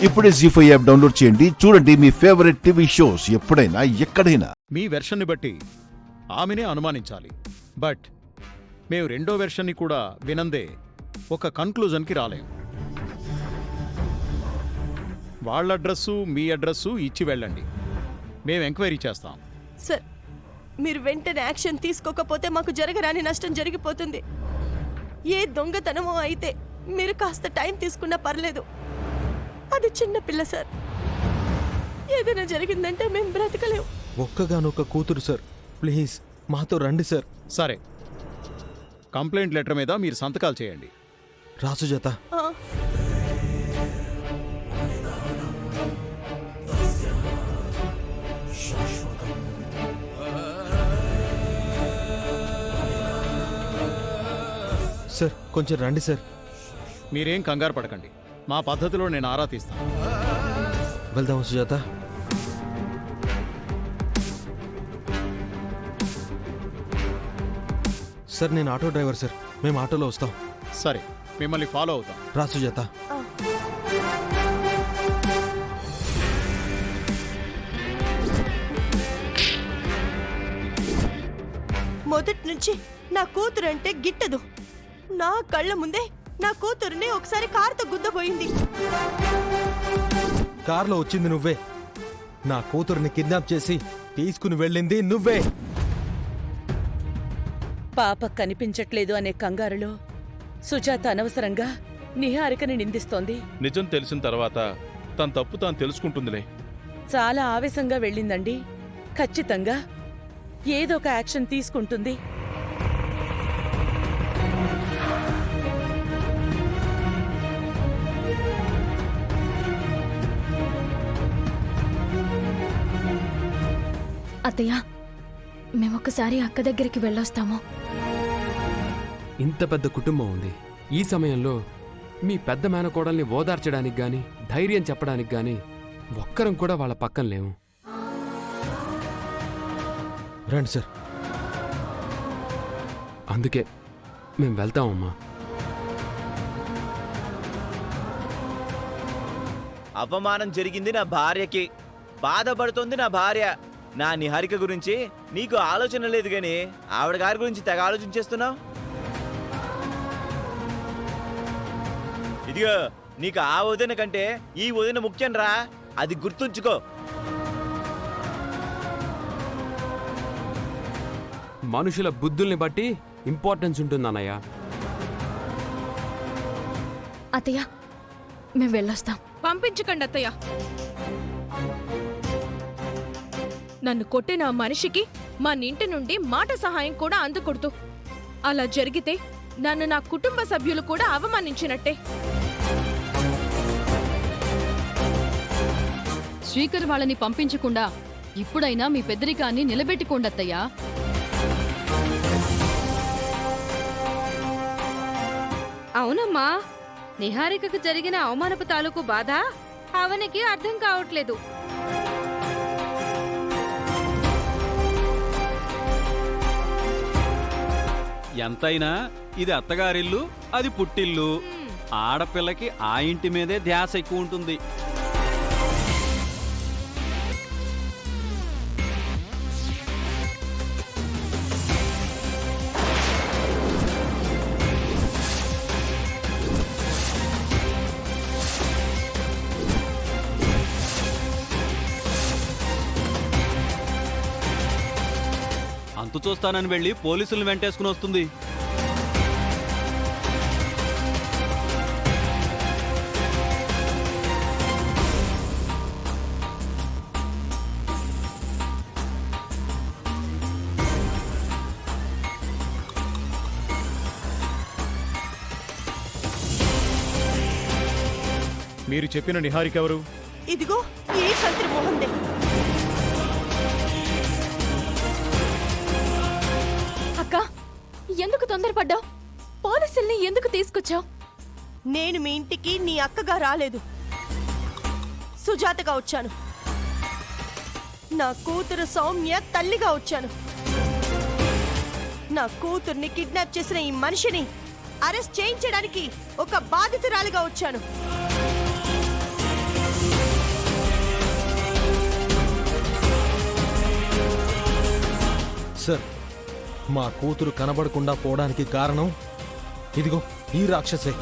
ఇప్పుడే జీ5 app download చేయండి. చూడండి మీ ఫేవరెట్ టీవీ షోస్ ఎప్పుడైనా ఎక్కడైనా. మీ వెర్షన్ని బట్టి ఆమెనే అనుమానించాలి. బట్ మేము రెండో వెర్షన్ని కూడా వినందే ఒక కన్క్లూజన్కి రాలేం. వాళ్ళ అడ్రస్సు మీ అడ్రస్సు ఇచ్చి వెళ్ళండి, మేము ఎంక్వైరీ చేస్తాం. సార్, మీరు వెంటనే యాక్షన్ తీసుకోకపోతే మాకు జరగరాని నష్టం జరిగిపోతుంది. ఏ దొంగతనమో అయితే మీరు కాస్త టైం తీసుకున్నా పర్లేదు. అది చిన్న పిల్ల సార్, ఏదైనా జరిగిందంటే మేము బ్రతకలేము. ఒక్కగానొక్క కూతురు సార్, ప్లీజ్ మాతో రండి సార్. సరే, కంప్లైంట్ లెటర్ మీద మీరు సంతకాలు చేయండి. రాసుజాత, ఆ, సార్ కొంచెం రండి సార్. మీరేం కంగారు పడకండి, మా పద్ధతిలో నేను ఆరా తీస్తాను. వెళ్దాం సుజాత. సార్ నేను ఆటో డ్రైవర్ సార్, మేము ఆటోలో వస్తాం. సరే, మిమ్మల్ని ఫాలో అవుతాం. రా సుజాత. ఆ. మొదటి నుంచి నా కూతురు అంటే గిట్టదు. నా కళ్ళ ముందే నా కూతురుని ఒకసారి కారుతో గుద్దబోయింది. కార్లో వచ్చింది నువ్వే, నా కూతురుని కిడ్నాప్ చేసి తీసుకుని వెళ్ళింది నువ్వే. పాప కనిపించట్లేదు అనే కంగారులో సుజాత అనవసరంగా నిహారికని నిందిస్తోంది. నిజం తెలిసిన తర్వాత తన తప్పు తాను తెలుసుకుంటుందిలే. చాలా ఆవేశంగా వెళ్ళిందండి. ఖచ్చితంగా ఏదో ఒక యాక్షన్ తీసుకుంటుంది. అత్తయ్య, మేమొక్కసారి అక్క దగ్గరికి వెళ్ళొస్తాము. ఇంత పెద్ద కుటుంబం ఉంది. ఈ సమయంలో మీ పెద్ద మేనకోడల్ని ఓదార్చడానికి గాని ధైర్యం చెప్పడానికి గాని ఒక్కరం కూడా వాళ్ళ పక్కన లేము. రండి సార్. అందుకే మేం వెళ్తామమ్మా. అవమానం జరిగింది నా భార్యకి, బాధపడుతుంది నా భార్య. నా నిహారిక గురించి నీకు ఆలోచన లేదు గాని ఆవిడ గారి గురించి తెగ ఆలోచించేస్తున్నావు. ఇదిగో, నీకు ఆ వదిన కంటే ఈ వదిన ముఖ్యం రా, అది గుర్తుంచుకో. మనుషుల బుద్ధుల్ని బట్టి ఇంపార్టెన్స్ ఉంటుందన్నయ్య. అత్తయ్య, మేము వెళ్ళొస్తాం. పంపించకండి అత్తయ్య. నన్ను కొట్టిన ఆ మనిషికి మా ఇంటి నుండి మాట సహాయం కూడా అందకూడదు. అలా జరిగితే నన్ను నా కుటుంబ సభ్యులు కూడా అవమానించినట్టే. శ్రీకర్ వాళ్ళని పంపించకుండా ఇప్పుడైనా మీ పెద్దరికాన్ని నిలబెట్టుకోండత్తయ్యా. అవునమ్మా, నిహారికకు జరిగిన అవమానపు తాలూకు బాధ అవనికి అర్థం కావట్లేదు. ఎంతైనా ఇది అత్తగారిల్లు, అది పుట్టిల్లు. ఆడపిల్లకి ఆ ఇంటి మీదే ధ్యాస ఎక్కువ ఉంటుంది. అంతు చూస్తానని వెళ్ళి పోలీసులను వెంటేసుకుని వస్తుంది. మీరు చెప్పిన నిహారిక ఎవరు? ఇదిగో ఈ కంత్రి మోహందే. అక్క, ఎందుకు తొందరపడ్డావు? పోలీసుల్ని ఎందుకు తీసుకొచ్చావు? నేను మీ ఇంటికి నీ అక్కగా రాలేదు, సుజాతగా వచ్చాను. నా కూతురు సౌమ్య తల్లిగా వచ్చాను. నా కూతుర్ని కిడ్నాప్ చేసిన ఈ మనిషిని అరెస్ట్ చేయించడానికి ఒక బాధితురాలిగా వచ్చాను. సార్, మా కూతురు కనబడకుండా పోవడానికి కారణం ఇదిగో ఈ రాక్షసే.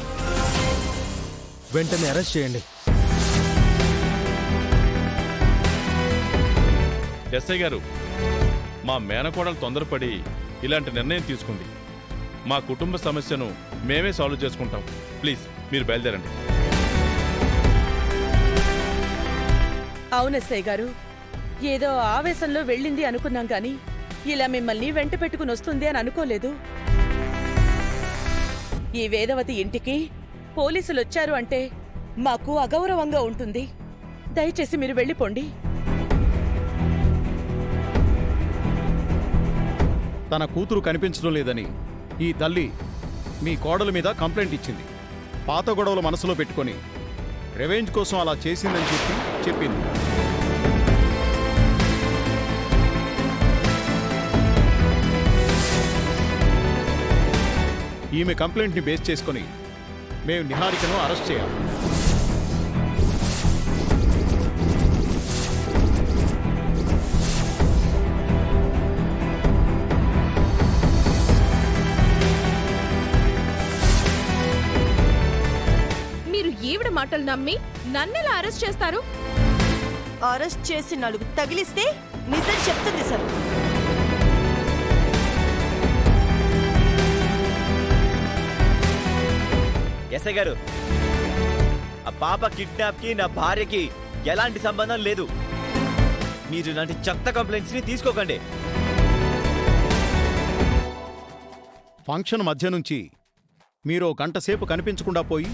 వెంటనే అరెస్ట్ చేయండి. ఎస్ఐ గారు, మా మేనకోడలు తొందరపడి ఇలాంటి నిర్ణయం తీసుకుంది. మా కుటుంబ సమస్యను మేమే సాల్వ్ చేసుకుంటాం. ప్లీజ్ మీరు బయలుదేరండి. అవునెస్ఐ గారు, ఏదో ఆవేశంలో వెళ్ళింది అనుకున్నాం గాని ఇలా మిమ్మల్ని వెంట పెట్టుకుని వస్తుంది అని అనుకోలేదు. ఈ వేదవతి ఇంటికి పోలీసులొచ్చారు అంటే మాకు అగౌరవంగా ఉంటుంది. దయచేసి మీరు వెళ్ళిపోండి. తన కూతురు కనిపించడం లేదని ఈ తల్లి మీ కోడల మీద కంప్లైంట్ ఇచ్చింది. పాత గొడవలు మనసులో పెట్టుకొని రివెంజ్ కోసం అలా చేసిందని చెప్పింది. ఈమె కంప్లైంట్ని బేస్ చేసుకొని మేము నిహారికను అరెస్ట్ చేయాలి. మీరు ఈవిడ మాటలు నమ్మి నన్నెలా అరెస్ట్ చేస్తారు? అరెస్ట్ చేసి 4 తగిలిస్తే నిజం చెప్తుంది సార్. ఎస్ఐ గారు, ఆ పాప కిడ్నాప్కి నా భార్యకి ఎలాంటి సంబంధం లేదు. మీరు ఇలాంటి చెత్త కంప్లైంట్స్ని తీసుకోకండి. ఫంక్షన్ మధ్య నుంచి మీరు 1 గంట సేపు కనిపించకుండా పోయి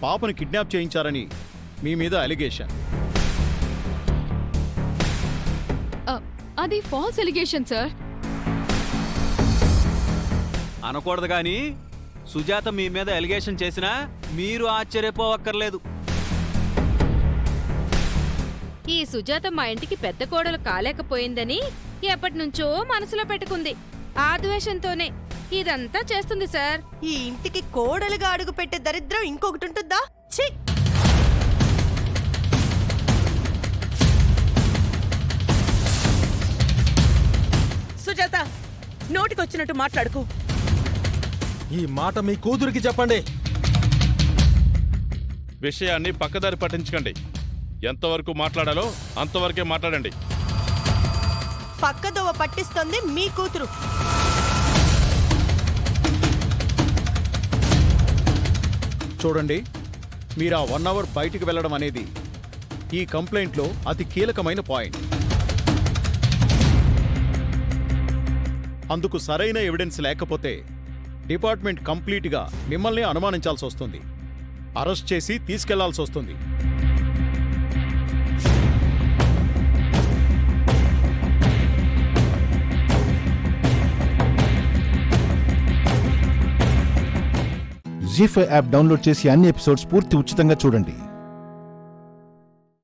పాపను కిడ్నాప్ చేయించారని మీ మీద అలిగేషన్. అది ఫాల్స్ ఎలిగేషన్ సార్. అనకూడదు కానీ సుజాత మీ మీద ఎలిగేషన్ చేసినా మీరు ఆశ్చర్యపోవక్కర్లేదు. ఈ సుజాత మా ఇంటికి పెద్ద కోడలు కాలేకపోయిందని ఎప్పటినుంచో మనసులో పెట్టుకుంది. ఆ ద్వేషంతోనే ఇదంతా చేస్తుంది సార్. ఈ ఇంటికి కోడలుగా అడుగు పెట్టే దరిద్రం ఇంకొకటి ఉంటుందా? ఛీ! సుజాత, నోటికొచ్చినట్టు మాట్లాడుకో. ఈ మాట మీ కూతురికి చెప్పండి. విషయాన్ని పక్కదారి పట్టించకండి. ఎంతవరకు మాట్లాడాలో అంతవరకే మాట్లాడండి. పక్కదోవ పట్టిస్తుంది మీ కూతురు. చూడండి, మీరు ఆ 1 అవర్ బయటికి వెళ్ళడం అనేది ఈ కంప్లైంట్లో అతి కీలకమైన పాయింట్. అందుకు సరైన ఎవిడెన్స్ లేకపోతే డిపార్ట్మెంట్ కంప్లీట్గా మిమ్మల్ని అనుమానించాల్సి వస్తుంది, అరెస్ట్ చేసి తీసుకెళ్లాల్సి వస్తుంది. జీ5 యాప్ డౌన్లోడ్ చేసి అన్ని ఎపిసోడ్స్ పూర్తి ఉచితంగా చూడండి.